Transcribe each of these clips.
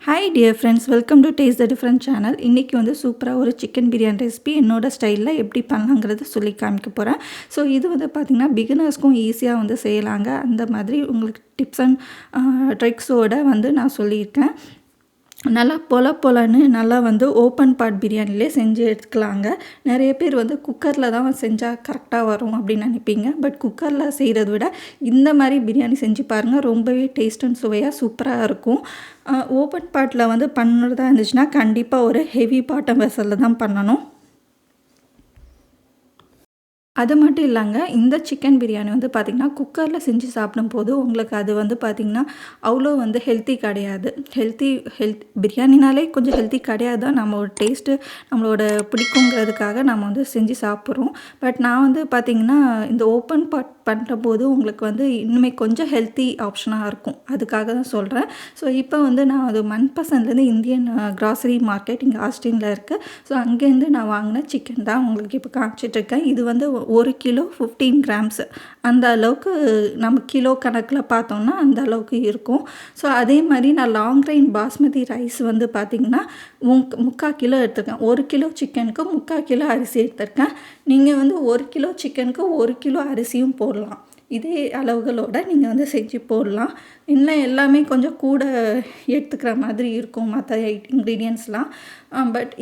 Hi dear friends, welcome to taste the different channel. இன்றைக்கி வந்து சூப்பராக ஒரு சிக்கன் பிரியாணி ரெசிபி என்னோட ஸ்டைலில் எப்படி பண்ணலாங்கிறத சொல்லி காமிக்க போகிறேன். ஸோ இது வந்து பார்த்திங்கன்னா பிகினர்ஸ்க்கும் ஈஸியாக வந்து செய்யலாங்க. அந்த மாதிரி உங்களுக்கு டிப்ஸ் அண்ட் ட்ரிக்ஸோடு வந்து நான் சொல்லியிருக்கேன். நல்லா பொலன்னு நல்லா வந்து ஓப்பன் பாட் பிரியாணிலே செஞ்சு எடுத்துக்கலாங்க. நிறைய பேர் வந்து குக்கரில் தான் செஞ்சால் கரெக்டாக வரும் அப்படின்னு நினைப்பீங்க. பட் குக்கரில் செய்கிறத விட இந்த மாதிரி பிரியாணி செஞ்சு பாருங்கள், ரொம்பவே டேஸ்ட் அண்ட் சுவையாக சூப்பராக இருக்கும். ஓப்பன் பாட்டில் வந்து பண்ணுறதா இருந்துச்சுன்னா கண்டிப்பாக ஒரு ஹெவி பாட்டம் வெசலில் தான் பண்ணணும். அது மட்டும் இல்லைங்க, இந்த சிக்கன் பிரியாணி வந்து பார்த்திங்கன்னா குக்கரில் செஞ்சு சாப்பிடும்போது உங்களுக்கு அது வந்து பார்த்திங்கன்னா அவ்வளோ வந்து ஹெல்த்தி கிடையாது. பிரியாணினாலே கொஞ்சம் ஹெல்த்தி கிடையாது தான். நம்மளோட டேஸ்ட்டு நம்மளோட பிடிக்குங்கிறதுக்காக நம்ம வந்து செஞ்சு சாப்பிட்றோம். பட் நான் வந்து பார்த்திங்கன்னா இந்த ஓப்பன் பாட் பண்ணுறபோது உங்களுக்கு வந்து இன்னுமே கொஞ்சம் ஹெல்த்தி ஆப்ஷனாக இருக்கும். அதுக்காக தான் சொல்கிறேன். ஸோ இப்போ வந்து நான் அது மன்பசன்லேருந்து இந்தியன் கிராசரி மார்க்கெட் இங்கே ஆஸ்டினில் இருக்குது. ஸோ அங்கேருந்து நான் வாங்கின சிக்கன் தான் உங்களுக்கு இப்போ காமிச்சிட்ருக்கேன். இது வந்து 1 கிலோ 15 கிராம்ஸ் அந்த அளவுக்கு நம்ம கிலோ கணக்கில் பார்த்தோம்னா அந்த அளவுக்கு இருக்கும். ஸோ அதே மாதிரி நான் லாங் கிரெயின் பாஸ்மதி ரைஸ் வந்து பார்த்திங்கன்னா 3/4 கிலோ எடுத்துருக்கேன். 1 கிலோ சிக்கனுக்கு 3/4 கிலோ அரிசி எடுத்திருக்கேன். நீங்கள் வந்து 1 கிலோ சிக்கனுக்கு 1 கிலோ அரிசியும் போடலாம். இதே அளவுகளோடு நீங்கள் வந்து செஞ்சு போடலாம். இன்னும் எல்லாமே கொஞ்சம் கூட எடுத்துக்கிற மாதிரி இருக்கும் மற்ற இன்க்ரீடியன்ட்ஸ்லாம். பட்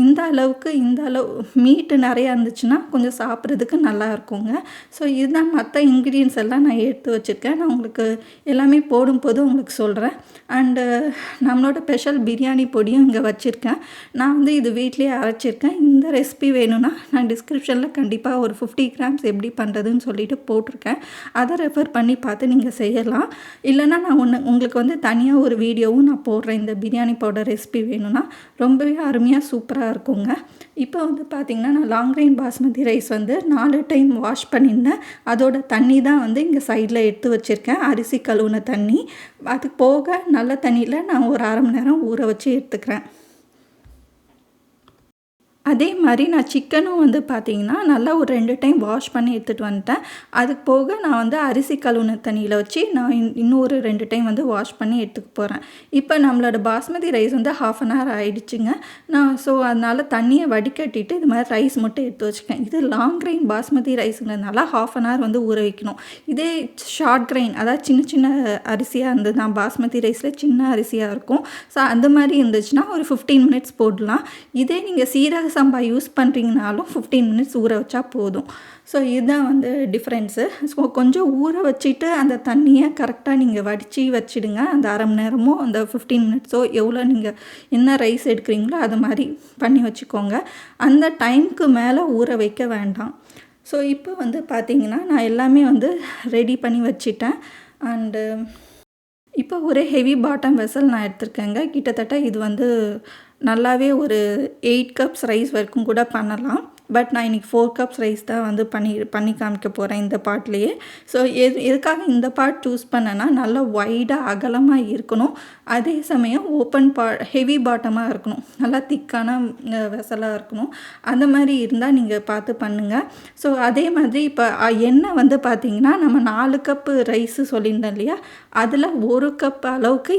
இந்த அளவுக்கு இந்த அளவு மீட்டு நிறையா இருந்துச்சுன்னா கொஞ்சம் சாப்பிட்றதுக்கு நல்லா இருக்குங்க. ஸோ இதுதான் மற்ற இன்க்ரீடியன்ட்ஸ் எல்லாம் நான் எடுத்து வச்சுருக்கேன். நான் உங்களுக்கு எல்லாமே போடும்போது உங்களுக்கு சொல்கிறேன். அண்டு நம்மளோட ஸ்பெஷல் பிரியாணி பொடியும் இங்கே வச்சுருக்கேன். நான் வந்து இது வீட்லேயே அரைச்சிருக்கேன். இந்த ரெசிபி வேணும்னா நான் டிஸ்கிரிப்ஷனில் கண்டிப்பாக ஒரு 50 கிராம்ஸ் எப்படி பண்ணுறதுன்னு சொல்லிட்டு போட்டிருக்கேன். அதை ரெஃபர் பண்ணி பார்த்து நீங்கள் செய்யலாம். இல்லைனா நான் உங்களுக்கு வந்து தனியாக ஒரு வீடியோவும் நான் போடுறேன். இந்த பிரியாணி பவுடர் ரெசிபி வேணும்னா ரொம்பவே அருமையாக சூப்பராக இருக்குங்க. இப்போ வந்து பார்த்திங்கன்னா நான் லாங் கிரெயின் பாஸ்மதி ரைஸ் வந்து 4 டைம் வாஷ் பண்ணியிருந்தேன். அதோட தண்ணி தான் வந்து இங்கே சைடில் எடுத்து வச்சுருக்கேன். அரிசி கழுவுன தண்ணி. அது போக நல்ல தண்ணியில் நான் ஒரு 1/2 மணி நேரம் ஊற வச்சு எடுத்துக்கிறேன். அதே மாதிரி நான் சிக்கனும் வந்து பார்த்திங்கன்னா நல்லா ஒரு 2 டைம் வாஷ் பண்ணி எடுத்துகிட்டு வந்துட்டேன். அதுக்கு போக நான் வந்து அரிசி கழுவுன தண்ணியில் வச்சு நான் இன்னும் ஒரு 2 டைம் வந்து வாஷ் பண்ணி எடுத்துக்க போகிறேன். இப்போ நம்மளோட பாஸ்மதி ரைஸ் வந்து 1/2 அன் ஹவர் ஆகிடுச்சுங்க. ஸோ அதனால் தண்ணியை வடிகட்டிட்டு இது மாதிரி ரைஸ் மட்டும் எடுத்து வச்சுக்கேன். இது லாங் கிரெயின் பாஸ்மதி ரைஸுங்கிறதுனால 1/2 அன் ஹவர் வந்து ஊற வைக்கணும். இதே ஷார்ட் கிரெயின் அதாவது சின்ன சின்ன அரிசியாக இருந்தது, நான் பாஸ்மதி ரைஸில் சின்ன அரிசியாக இருக்கும். ஸோ அந்த மாதிரி இருந்துச்சுன்னா ஒரு 15 மினிட்ஸ் போடலாம். இதே நீங்கள் சீரக சம்பா யூஸ் பண்ணுறீங்கனாலும் 15 மினிட்ஸ் ஊற வச்சா போதும். ஸோ இதுதான் வந்து டிஃப்ரென்ஸு. ஸோ கொஞ்சம் ஊற வச்சுட்டு அந்த தண்ணியை கரெக்டாக நீங்கள் வடித்து வச்சுடுங்க. அந்த 1/2 மணி நேரமோ அந்த 15 மினிட்ஸோ எவ்வளோ நீங்கள் என்ன ரைஸ் எடுக்கிறீங்களோ அது மாதிரி பண்ணி வச்சுக்கோங்க. அந்த டைமுக்கு மேலே ஊற வைக்க வேண்டாம். ஸோ இப்போ வந்து பார்த்திங்கன்னா நான் எல்லாமே வந்து ரெடி பண்ணி வச்சுட்டேன். அண்டு இப்போ ஒரு ஹெவி பாட்டம் வெசல் நான் எடுத்திருக்கேங்க. கிட்டத்தட்ட இது வந்து நல்லாவே ஒரு 8 கப்ஸ் ரைஸ் வரைக்கும் கூட பண்ணலாம். பட் நான் இன்றைக்கி 4 கப்ஸ் ரைஸ் தான் வந்து பண்ணி காமிக்க போகிறேன் இந்த பாட்லேயே. ஸோ எதுக்காக இந்த பாட் சூஸ் பண்ணேன்னா நல்லா வைடாக அகலமாக இருக்கணும். அதே சமயம் ஹெவி பாட்டமாக இருக்கணும். நல்லா திக்கான வெசலாக இருக்கணும். அந்த மாதிரி இருந்தால் நீங்கள் பார்த்து பண்ணுங்கள். ஸோ அதே மாதிரி இப்போ எண்ணெய் வந்து பார்த்திங்கன்னா நம்ம 4 கப்பு ரைஸு சொல்லியிருந்தேன் இல்லையா, அதில் 1 கப் அளவுக்கு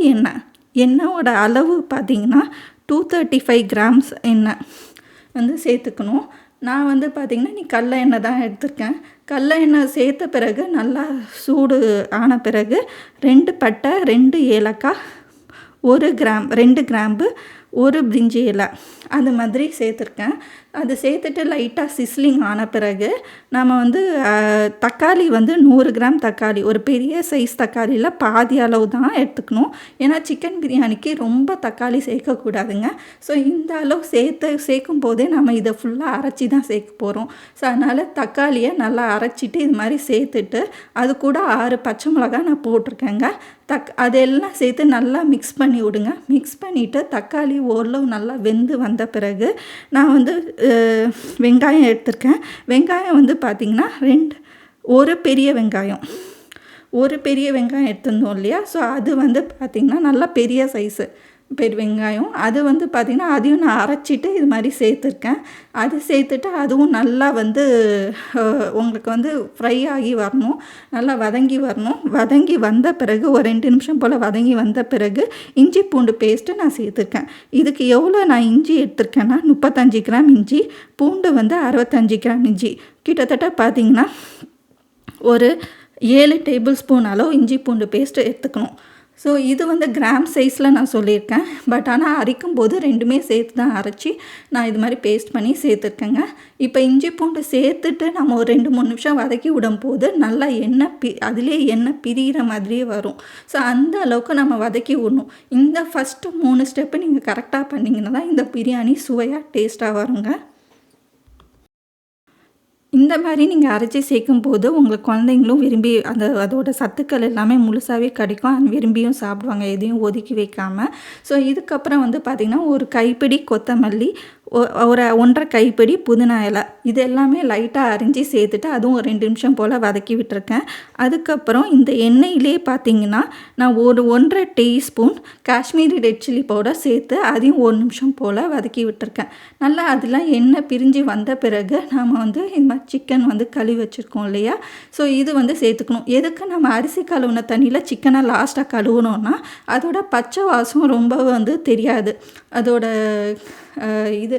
எண்ணெயோட அளவு பார்த்திங்கன்னா 235 கிராம்ஸ் எண்ணெய் வந்து சேர்த்துக்கணும். நான் வந்து பார்த்திங்கன்னா கடல எண்ணெய் தான் எடுத்திருக்கேன். கடல எண்ணெய் சேர்த்த பிறகு நல்லா சூடு ஆன பிறகு 2 பட்டை, 2 ஏலக்காய், 2 கிராம்பு, 1 பிரிஞ்சி இலை அது மாதிரி சேர்த்துருக்கேன். அது சேர்த்துட்டு லைட்டாக சிஸ்லிங் ஆன பிறகு நம்ம வந்து தக்காளி வந்து 100 கிராம் தக்காளி, ஒரு பெரிய சைஸ் தக்காளியில் பாதி அளவு தான் எடுத்துக்கணும். ஏன்னா சிக்கன் பிரியாணிக்கு ரொம்ப தக்காளி சேர்க்கக்கூடாதுங்க. ஸோ இந்த அளவு சேர்க்கும் போதே நம்ம இதை ஃபுல்லாக அரைச்சி தான் சேர்க்க போகிறோம். ஸோ அதனால் தக்காளியை நல்லா அரைச்சிட்டு இது மாதிரி சேர்த்துட்டு அது கூட 6 பச்சை மிளகாய் நான் போட்டிருக்கேங்க. அதெல்லாம் சேர்த்து நல்லா மிக்ஸ் பண்ணி விடுங்க. மிக்ஸ் பண்ணிவிட்டு தக்காளி ஓரளவு நல்லா வெந்து வந்த பிறகு நான் வந்து வெங்காயம் எடுத்திருக்கேன். வெங்காயம் வந்து பார்த்திங்கன்னா ஒரு பெரிய வெங்காயம் எடுத்துருந்தோம் இல்லையா, ஸோ அது வந்து பார்த்திங்கன்னா நல்லா பெரிய சைஸு வெங்காயம். அது வந்து பார்த்திங்கன்னா அதையும் நான் அரைச்சிட்டு இது மாதிரி சேர்த்துருக்கேன். அது சேர்த்துட்டு அதுவும் நல்லா வந்து உங்களுக்கு வந்து ஃப்ரை ஆகி வரணும், நல்லா வதங்கி வரணும். வதங்கி வந்த பிறகு ஒரு 2 நிமிஷம் போல் வதங்கி வந்த பிறகு இஞ்சி பூண்டு பேஸ்ட்டு நான் சேர்த்துருக்கேன். இதுக்கு எவ்வளோ நான் இஞ்சி எடுத்திருக்கேன்னா 35 கிராம் இஞ்சி, பூண்டு வந்து 65 கிராம் இஞ்சி. கிட்டத்தட்ட பார்த்திங்கன்னா ஒரு 7 டேபிள் ஸ்பூன் அளவு இஞ்சி பூண்டு பேஸ்ட்டு எடுத்துக்கணும். ஸோ இது வந்து கிராம் சைஸில் நான் சொல்லியிருக்கேன். பட் ஆனால் அரைக்கும்போது 2மே சேர்த்து தான் அரைச்சி நான் இது மாதிரி பேஸ்ட் பண்ணி சேர்த்துருக்கேங்க. இப்போ இஞ்சி பூண்டு சேர்த்துட்டு நம்ம ஒரு 2-3 நிமிஷம் வதக்கி விடும்போது நல்லா அதிலே எண்ணெய் பிரிகிற மாதிரியே வரும். ஸோ அந்த அளவுக்கு நம்ம வதக்கி விடணும். இந்த ஃபஸ்ட்டு 3 ஸ்டெப்பு நீங்கள் கரெக்டாக பண்ணிங்கன்னா தான் இந்த பிரியாணி சுவையாக டேஸ்ட்டாக வருங்க. இந்த மாதிரி நீங்கள் அரைச்சி சேர்க்கும்போது உங்களுக்கு குழந்தைங்களும் விரும்பி அதோட சத்துக்கள் எல்லாமே முழுசாகவே கிடைக்கும். விரும்பியும் சாப்பிடுவாங்க, எதையும் ஒதுக்கி வைக்காமல். ஸோ இதுக்கப்புறம் வந்து பார்த்திங்கன்னா ஒரு கைப்பிடி கொத்தமல்லி, ஒரு 1.5 கைப்பிடி புதினா இலை, இது எல்லாமே லைட்டாக அரிஞ்சு சேர்த்துட்டு அதுவும் ஒரு 2 நிமிஷம் போல் வதக்கி விட்டுருக்கேன். அதுக்கப்புறம் இந்த எண்ணெயிலே பார்த்திங்கன்னா நான் ஒரு 1.5 teaspoon Kashmiri red chilli powder சேர்த்து அதையும் 1 நிமிஷம் போல் வதக்கி விட்டுருக்கேன். நல்லா அதெல்லாம் எண்ணெய் பிரிஞ்சு வந்த பிறகு நாம் வந்து இந்த மாதிரி சிக்கன் வந்து கழுவி வச்சுருக்கோம் இல்லையா, ஸோ இது வந்து சேர்த்துக்கணும். எதுக்கு நம்ம அரிசி கழுவுன தண்ணியில் சிக்கனை லாஸ்ட்டாக கழுவுனோன்னா அதோட பச்சை வாசம் ரொம்ப வந்து தெரியாது. அதோட இது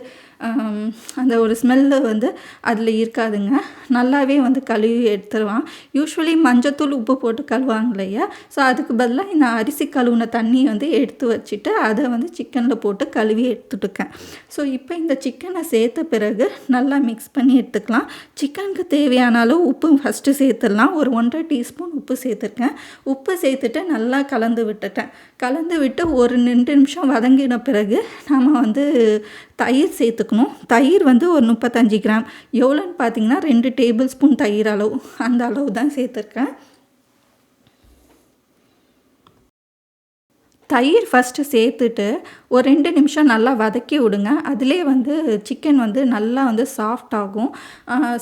அந்த ஒரு ஸ்மெல்லு வந்து அதில் இருக்காதுங்க. நல்லாவே வந்து கழுவி எடுத்துருவான். யூஸ்வலி மஞ்சத்தூள் உப்பு போட்டு கழுவாங்க இல்லையா, ஸோ அதுக்கு பதிலாக இந்த அரிசி கழுவுன தண்ணியை வந்து எடுத்து வச்சுட்டு அதை வந்து சிக்கனில் போட்டு கழுவி எடுத்துட்டுருக்கேன். ஸோ இப்போ இந்த சிக்கனை சேர்த்த பிறகு நல்லா மிக்ஸ் பண்ணி எடுத்துக்கலாம். சிக்கனுக்கு தேவையான அளவு உப்பு ஃபஸ்ட்டு சேர்த்துடலாம். ஒரு 1.5 டீஸ்பூன் உப்பு சேர்த்துருக்கேன். உப்பு சேர்த்துட்டு நல்லா கலந்து விட்டுட்டேன். கலந்து விட்டு ஒரு 2 நிமிஷம் வதங்கின பிறகு நம்ம வந்து தயிர் சேர்த்துக்கணும். தயிர் வந்து ஒரு 35 கிராம், எவ்வளோன்னு பார்த்தீங்கன்னா 2 டேபிள் ஸ்பூன் தயிர் அளவு, அந்த அளவு தான் சேர்த்துருக்கேன். தயிர் ஃபஸ்ட்டு சேர்த்துட்டு ஒரு 2 நிமிஷம் நல்லா வதக்கி விடுங்க. அதிலே வந்து சிக்கன் வந்து நல்லா வந்து சாஃப்ட் ஆகும்.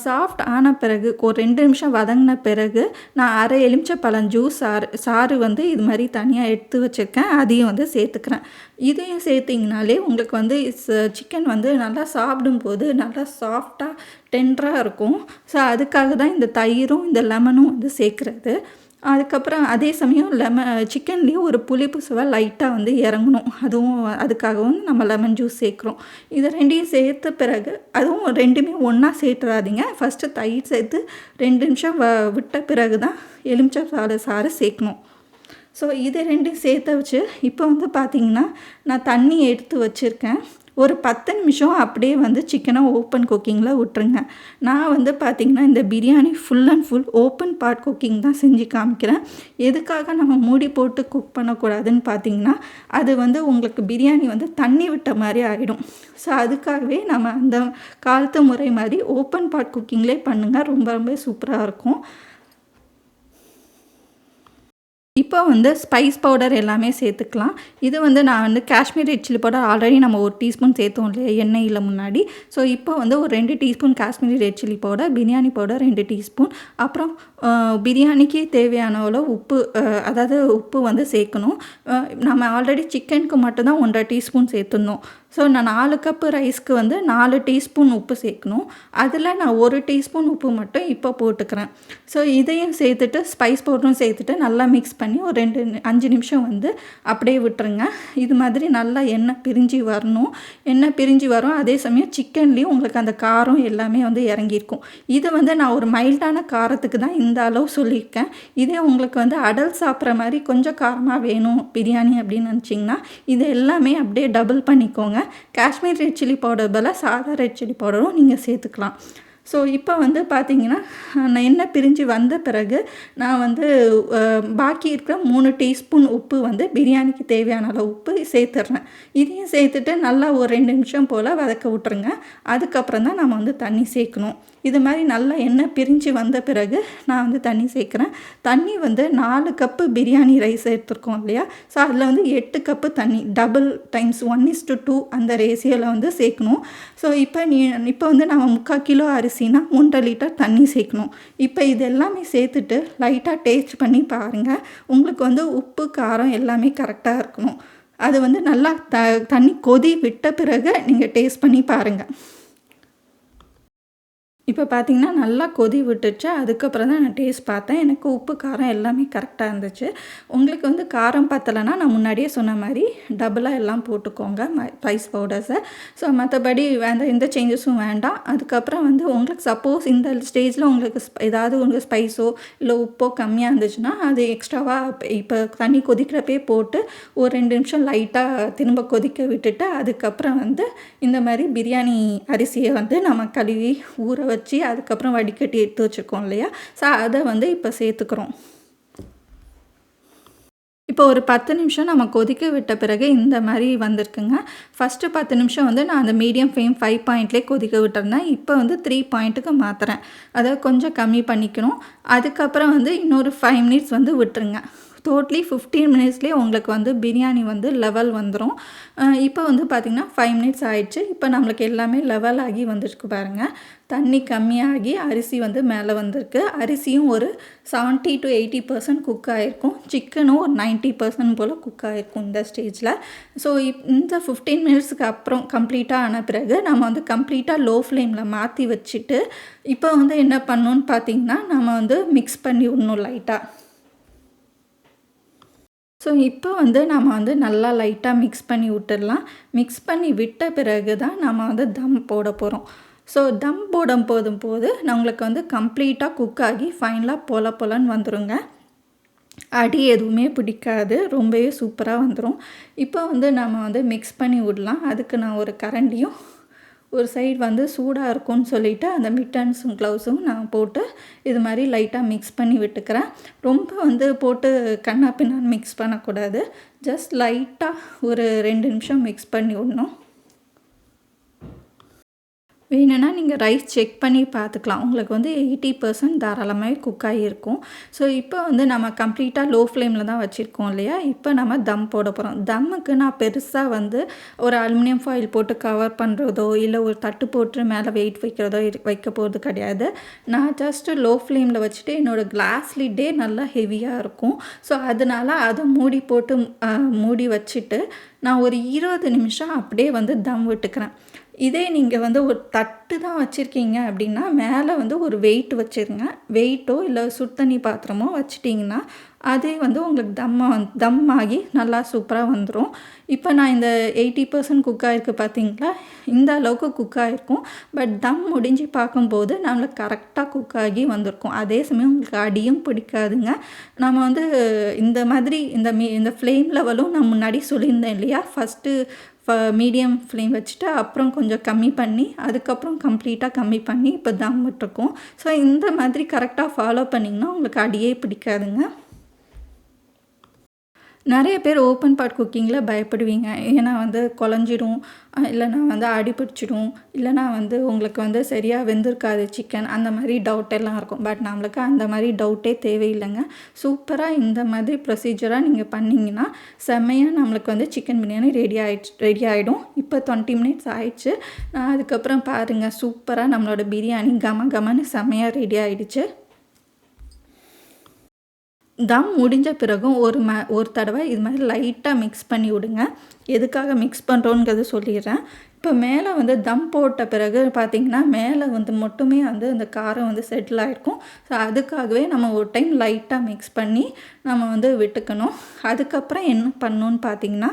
சாஃப்ட் ஆன பிறகு ஒரு 2 நிமிஷம் வதங்கின பிறகு நான் அரை எலுமிச்சப்பழம் ஜூஸ் சாறு வந்து இது மாதிரி தனியாக எடுத்து வச்சுருக்கேன், அதையும் வந்து சேர்த்துக்கிறேன். இதையும் சேர்த்திங்கனாலே உங்களுக்கு வந்து சிக்கன் வந்து நல்லா சாப்பிடும்போது நல்லா சாஃப்டாக டெண்டராக இருக்கும். ஸோ அதுக்காக தான் இந்த தயிரும் இந்த லெமனும் வந்து சேர்க்குறது. அதுக்கப்புறம் அதே சமயம் சிக்கன்லேயும் ஒரு புளிப்பு சுவை லைட்டாக வந்து இறங்கணும். அதுக்காகவும் நம்ம லெமன் ஜூஸ் சேர்க்குறோம். இதை 2யும் சேர்த்த பிறகு அதுவும் 2மே ஒன்றா சேர்த்துறாதீங்க. ஃபஸ்ட்டு தயிர் சேர்த்து 2 நிமிஷம் விட்ட பிறகு தான் எலுமிச்சை சாறு சேர்க்கணும். ஸோ இது 2யும் சேர்த்து வச்சு இப்போ வந்து பார்த்திங்கன்னா நான் தண்ணி எடுத்து வச்சுருக்கேன். ஒரு 10 நிமிஷம் அப்படியே வந்து சிக்கனை ஓப்பன் குக்கிங்கில் விட்டுருங்க. நான் வந்து பார்த்திங்கன்னா இந்த biryani full and full open pot cooking தான் செஞ்சு காமிக்கிறேன். எதுக்காக நம்ம மூடி போட்டு குக் பண்ணக்கூடாதுன்னு பார்த்திங்கன்னா அது வந்து உங்களுக்கு பிரியாணி வந்து தண்ணி விட்ட மாதிரி ஆகிடும். ஸோ அதுக்காகவே நம்ம அந்த காலத்து முறை மாதிரி ஓப்பன் பாட் குக்கிங்லேயே பண்ணுங்கள், ரொம்ப ரொம்ப சூப்பராக இருக்கும். இப்போ வந்து ஸ்பைஸ் பவுடர் எல்லாமே சேர்த்துக்கலாம். இது வந்து நான் வந்து Kashmir red chilli powder already நம்ம 1 டீஸ்பூன் சேர்த்தோம் இல்லையா எண்ணெயில் முன்னாடி. ஸோ இப்போ வந்து ஒரு 2 teaspoon Kashmiri red chilli powder, biryani powder 2 teaspoon, அப்புறம் பிரியாணிக்கு தேவையான அளவு உப்பு, அதாவது உப்பு வந்து சேர்க்கணும். நம்ம ஆல்ரெடி சிக்கனுக்கு மட்டும்தான் 1.5 டீஸ்பூன் சேர்த்துருந்தோம். ஸோ நான் 4 கப்பு ரைஸ்க்கு வந்து 4 டீஸ்பூன் உப்பு சேர்க்கணும். அதில் நான் 1 டீஸ்பூன் உப்பு மட்டும் இப்போ போட்டுக்கிறேன். ஸோ இதையும் சேர்த்துட்டு ஸ்பைஸ் பவுடரும் சேர்த்துட்டு நல்லா மிக்ஸ் பண்ணி ஒரு 5 நிமிஷம் வந்து அப்படியே விட்டுருங்க. இது மாதிரி நல்லா எண்ணெய் பிரிஞ்சு வரணும். எண்ணெய் பிரிஞ்சு வரும், அதே சமயம் சிக்கன்லேயும் உங்களுக்கு அந்த காரம் எல்லாமே வந்து இறங்கியிருக்கும். இது வந்து நான் ஒரு மைல்டான காரத்துக்கு தான் இந்த அளவு சொல்லியிருக்கேன். இதே உங்களுக்கு வந்து அடல்ட் சாப்பிட்ற மாதிரி கொஞ்சம் காரமாக வேணும் பிரியாணி அப்படின்னு நினச்சிங்கன்னா இது எல்லாமே அப்படியே டபுள் பண்ணிக்கோங்க. காஷ்மீர் ரெட் சில்லி பவுடர் பதிலாக சாதா ரெட் சில்லி பவுடரும் நீங்கள் சேர்த்துக்கலாம். ஸோ இப்போ வந்து பார்த்திங்கன்னா நான் எண்ணெய் பிரிஞ்சு வந்த பிறகு நான் வந்து பாக்கி இருக்கிற 3 டீஸ்பூன் உப்பு வந்து பிரியாணிக்கு தேவையான அளவு உப்பு சேர்த்துட்றேன். இதையும் சேர்த்துட்டு நல்லா ஒரு 2 நிமிஷம் போல் வதக்க விட்ருங்க. அதுக்கப்புறம் தான் நம்ம வந்து தண்ணி சேர்க்கணும். இது மாதிரி நல்லா எண்ணெய் பிரிஞ்சு வந்த பிறகு நான் வந்து தண்ணி சேர்க்குறேன். தண்ணி வந்து 4 கப்பு பிரியாணி ரைஸ் எடுத்துருக்கோம் இல்லையா, ஸோ அதில் வந்து 8 கப்பு தண்ணி, டபுள் டைம்ஸ் 1:2 அந்த ரேஷியோவில் வந்து சேர்க்கணும். ஸோ இப்போ வந்து நம்ம 3/4 கிலோ அரிசினா 1.5 லிட்டர் தண்ணி சேர்க்கணும். இப்போ இது எல்லாமே சேர்த்துட்டு லைட்டாக டேஸ்ட் பண்ணி பாருங்கள். உங்களுக்கு வந்து உப்பு காரம் எல்லாமே கரெக்டாக இருக்கணும். அது வந்து நல்லா தண்ணி கொதி விட்ட பிறகு நீங்கள் டேஸ்ட் பண்ணி பாருங்கள். இப்போ பார்த்தீங்கன்னா நல்லா கொதி விட்டுச்சு. அதுக்கப்புறம் தான் நான் டேஸ்ட் பார்த்தேன். எனக்கு உப்பு, காரம் எல்லாமே கரெக்டாக இருந்துச்சு. உங்களுக்கு வந்து காரம் பத்தலைன்னா நான் முன்னாடியே சொன்ன மாதிரி டபுளாக எல்லாம் போட்டுக்கோங்க ஸ்பைஸ் பவுடர்ஸை. ஸோ மற்றபடி எந்த சேஞ்சஸும் வேண்டாம். அதுக்கப்புறம் வந்து உங்களுக்கு சப்போஸ் இந்த ஸ்டேஜில் உங்களுக்கு ஏதாவது உங்களுக்கு ஸ்பைஸோ இல்லை உப்போ கம்மியாக இருந்துச்சுன்னா அது எக்ஸ்ட்ராவாக இப்போ தண்ணி கொதிக்கிறப்பே போட்டு ஒரு 2 நிமிஷம் லைட்டாக திரும்ப கொதிக்க விட்டுட்டு அதுக்கப்புறம் வந்து இந்த மாதிரி பிரியாணி அரிசியை வந்து நம்ம கழுவி ஊற வச்சு அதுக்கப்புறம் வடிகட்டி எடுத்து வச்சுருக்கோம் இல்லையா, ஸோ அதை வந்து இப்போ சேர்த்துக்கிறோம். இப்போ ஒரு 10 நிமிஷம் நம்ம கொதிக்க விட்ட பிறகு இந்த மாதிரி வந்திருக்குங்க. ஃபஸ்ட்டு 10 நிமிஷம் வந்து நான் அந்த மீடியம் ஃப்ளேம் 5 பாயிண்ட்லேயே கொதிக்க விட்டுருந்தேன். இப்போ வந்து 3 பாயிண்ட்டுக்கு மாற்றுறேன். அதாவது கொஞ்சம் கம்மி பண்ணிக்கணும். அதுக்கப்புறம் வந்து இன்னொரு 5 மினிட்ஸ் வந்து விட்டுருங்க. டோட்டலி 15 மினிட்ஸ்லேயே உங்களுக்கு வந்து பிரியாணி வந்து லெவல் வந்துடும். இப்போ வந்து பார்த்திங்கன்னா 5 மினிட்ஸ் ஆயிடுச்சு. இப்போ நம்மளுக்கு எல்லாமே லெவல் ஆகி வந்துருக்கு பாருங்கள். தண்ணி கம்மியாகி அரிசி வந்து மேலே வந்திருக்கு. அரிசியும் ஒரு 70 to 80% குக் ஆகிருக்கும். சிக்கனும் ஒரு 90% போல் குக் ஆகிருக்கும் இந்த ஸ்டேஜில். ஸோ இந்த 15 மினிட்ஸுக்கு அப்புறம் கம்ப்ளீட்டாக ஆன பிறகு நம்ம வந்து கம்ப்ளீட்டாக லோ ஃப்ளேமில் மாற்றி வச்சுட்டு இப்போ வந்து என்ன பண்ணணுன்னு பார்த்திங்கன்னா நம்ம வந்து மிக்ஸ் பண்ணி விடணும் லைட்டாக. ஸோ இப்போ வந்து நம்ம வந்து நல்லா லைட்டாக மிக்ஸ் பண்ணி விட்டுடலாம். மிக்ஸ் பண்ணி விட்ட பிறகு தான் நம்ம வந்து தம் போட போகிறோம். ஸோ தம் போது நம்மளுக்கு வந்து கம்ப்ளீட்டாக குக் ஆகி ஃபைனலாக பொலன்னு வந்துடுங்க. அடி எதுவுமே பிடிக்காது, ரொம்பவே சூப்பராக வந்துடும். இப்போ வந்து நம்ம வந்து மிக்ஸ் பண்ணி விடலாம். அதுக்கு நான் ஒரு கரண்டியும் ஒரு சைடு வந்து சூடாக இருக்கும்னு சொல்லிவிட்டு அந்த மிட்டன்ஸும் க்ளவுஸும் நான் போட்டு இது மாதிரி லைட்டாக மிக்ஸ் பண்ணி விட்டுக்கிறேன். ரொம்ப வந்து போட்டு கண்ணா பின்னான்னு மிக்ஸ் பண்ணக்கூடாது. ஜஸ்ட் லைட்டாக ஒரு 2 நிமிஷம் மிக்ஸ் பண்ணி விடணும். வேணும்னா நீங்கள் ரைஸ் செக் பண்ணி பார்த்துக்கலாம். உங்களுக்கு வந்து 80% தாராளமாகவே குக் ஆகியிருக்கும். ஸோ இப்போ வந்து நம்ம கம்ப்ளீட்டாக லோ ஃப்ளேமில் தான் வச்சுருக்கோம் இல்லையா, இப்போ நம்ம தம் போட போகிறோம். தம்முக்கு நான் பெருசாக வந்து ஒரு அலுமினியம் ஃபாயில் போட்டு கவர் பண்ணுறதோ இல்லை ஒரு தட்டு போட்டு மேலே வெயிட் வைக்கிறதோ வைக்க போகிறது கிடையாது. நான் ஜஸ்ட்டு லோ ஃப்ளேமில் வச்சுட்டு என்னோடய கிளாஸ் லிட்டே நல்லா ஹெவியாக இருக்கும். ஸோ அதனால் அதை மூடி போட்டு மூடி வச்சுட்டு நான் ஒரு 20 நிமிஷம் அப்படியே வந்து தம் விட்டுக்கிறேன். இதே நீங்கள் வந்து ஒரு தட்டு தான் வச்சுருக்கீங்க அப்படின்னா மேலே வந்து ஒரு வெயிட் வச்சுருங்க. வெயிட்டோ இல்லை சுடுதண்ணி பாத்திரமோ வச்சுட்டிங்கன்னா அதே வந்து உங்களுக்கு தம் ஆகி நல்லா சூப்பராக வந்துடும். இப்போ நான் இந்த 80% குக் ஆகிருக்கு பார்த்தீங்களா, இந்த அளவுக்கு குக் ஆகிருக்கும். பட் தம் முடிஞ்சு பார்க்கும்போது நம்மளுக்கு கரெக்டாக குக் ஆகி வந்திருக்கும். அதே சமயம் உங்களுக்கு அடியும் பிடிக்காதுங்க. நம்ம வந்து இந்த மாதிரி இந்த ஃப்ளேம் லெவலும் நான் முன்னாடி சொல்லியிருந்தேன் இல்லையா, ஃபஸ்ட்டு மீடியம் ஃப்ளேம் வச்சுட்டு அப்புறம் கொஞ்சம் கம்மி பண்ணி அதுக்கப்புறம் கம்ப்ளீட்டாக கம்மி பண்ணி இப்போ தம் விட்டுருக்கோம். ஸோ இந்த மாதிரி கரெக்டாக ஃபாலோ பண்ணிங்கன்னா உங்களுக்கு அடியே பிடிக்காதுங்க. நிறைய பேர் ஓப்பன் பாட் குக்கிங்கில் பயப்படுவீங்க. ஏன்னா வந்து குழஞ்சிடும், இல்லைனா வந்து அடி பிடிச்சிடும், இல்லைனா வந்து உங்களுக்கு வந்து சரியாக வெந்திருக்காது சிக்கன், அந்த மாதிரி டவுட் எல்லாம் இருக்கும். பட் நம்மளுக்கு அந்த மாதிரி டவுட்டே தேவையில்லைங்க. சூப்பராக இந்த மாதிரி ப்ரொசீஜராக நீங்கள் பண்ணிங்கன்னா செம்மையாக நம்மளுக்கு வந்து சிக்கன் பிரியாணி ரெடி ஆகிடும். இப்போ 20 மினிட்ஸ் ஆயிடுச்சு. அதுக்கப்புறம் பாருங்கள், சூப்பராக நம்மளோட பிரியாணி கமன்னு செம்மையாக ரெடி ஆகிடுச்சு. தம் முடிஞ்ச பிறகும் ஒரு தடவை இது மாதிரி லைட்டாக மிக்ஸ் பண்ணி விடுங்க. எதுக்காக மிக்ஸ் பண்ணுறோங்கிறது சொல்லிடுறேன். இப்போ மேலே வந்து தம் போட்ட பிறகு பார்த்திங்கன்னா மேலே வந்து மட்டுமே வந்து அந்த காரம் வந்து செட்டில் ஆகிருக்கும். ஸோ அதுக்காகவே நம்ம ஒரு டைம் லைட்டாக மிக்ஸ் பண்ணி நம்ம வந்து விட்டுக்கணும். அதுக்கப்புறம் என்ன பண்ணணுன்னு பார்த்திங்கன்னா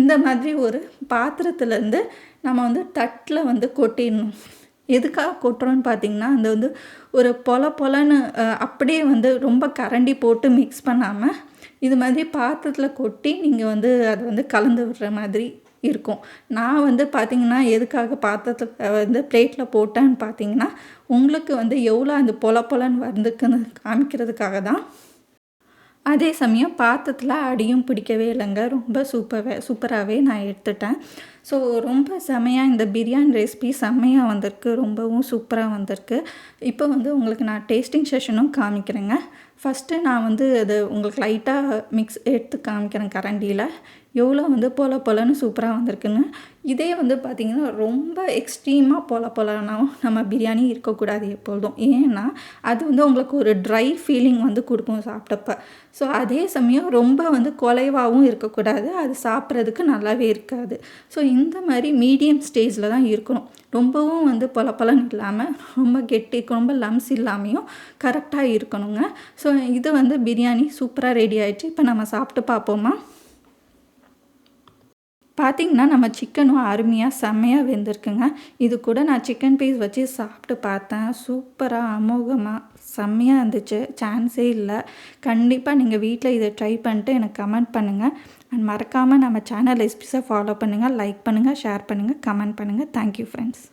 இந்த மாதிரி ஒரு பாத்திரத்துலேருந்து நம்ம வந்து தட்டில் வந்து கொட்டிடணும். எதுக்காக கொட்டுறோன்னு பார்த்திங்கன்னா அந்த வந்து ஒரு பொலன்னு அப்படியே வந்து ரொம்ப கரண்டி போட்டு மிக்ஸ் பண்ணாமல் இது மாதிரி பாத்திரத்தில் கொட்டி நீங்கள் வந்து அதை வந்து கலந்து விடுற மாதிரி இருக்கும். நான் வந்து பார்த்திங்கன்னா எதுக்காக பாத்திரத்தில் வந்து பிளேட்டில் போட்டேன்னு பார்த்திங்கன்னா உங்களுக்கு வந்து எவ்வளோ அந்த பொலன்னு வந்துக்குன்னு காமிக்கிறதுக்காக தான். அதே சமயம் பாத்திரத்தில் அடியும் பிடிக்கவே இல்லைங்க. ரொம்ப சூப்பராகவே நான் எடுத்துட்டேன். ஸோ ரொம்ப செம்மையாக இந்த பிரியாணி ரெசிபி செம்மையாக வந்திருக்கு, ரொம்பவும் சூப்பராக வந்திருக்கு. இப்போ வந்து உங்களுக்கு நான் டேஸ்டிங் செஷனும் காமிக்கிறேங்க. ஃபஸ்ட்டு நான் வந்து அது உங்களுக்கு லைட்டாக எடுத்து காமிக்கிறேன் கரண்டியில். எவ்வளோ வந்து பொல பொலன்னு சூப்பராக வந்திருக்குங்க. இதே வந்து பார்த்திங்கன்னா ரொம்ப எக்ஸ்ட்ரீமாக பொலனா நம்ம பிரியாணி இருக்கக்கூடாது எப்பொழுதும். ஏன்னா அது வந்து உங்களுக்கு ஒரு ட்ரை ஃபீலிங் வந்து கொடுக்கும் சாப்பிட்டப்ப. ஸோ அதே சமயம் ரொம்ப வந்து குலைவாகவும் இருக்கக்கூடாது, அது சாப்பிட்றதுக்கு நல்லாவே இருக்காது. ஸோ இந்த மாதிரி மீடியம் ஸ்டேஜில் தான் இருக்கணும். ரொம்பவும் வந்து பொலன்னு இல்லாமல், ரொம்ப ரொம்ப லம்ஸ் இல்லாமையும் கரெக்டாக இருக்கணுங்க. ஸோ இது வந்து பிரியாணி சூப்பராக ரெடி ஆயிடுச்சு. இப்போ நம்ம சாப்பிட்டு பார்ப்போமா? பார்த்திங்கன்னா நம்ம சிக்கனும் அருமையாக செம்மையாக வெந்திருக்குங்க. இது கூட நான் சிக்கன் பீஸ் வச்சு சாப்பிட்டு பார்த்தேன். சூப்பராக அமோகமாக செம்மையாக இருந்துச்சு, சான்ஸே இல்லை. கண்டிப்பாக நீங்கள் வீட்டில் இதை ட்ரை பண்ணிட்டு எனக்கு கமெண்ட் பண்ணுங்கள். அண்ட் மறக்காமல் நம்ம சேனல் ரெசிபீஸை ஃபாலோ பண்ணுங்கள், லைக் பண்ணுங்கள், ஷேர் பண்ணுங்கள், கமெண்ட் பண்ணுங்கள். Thank you friends.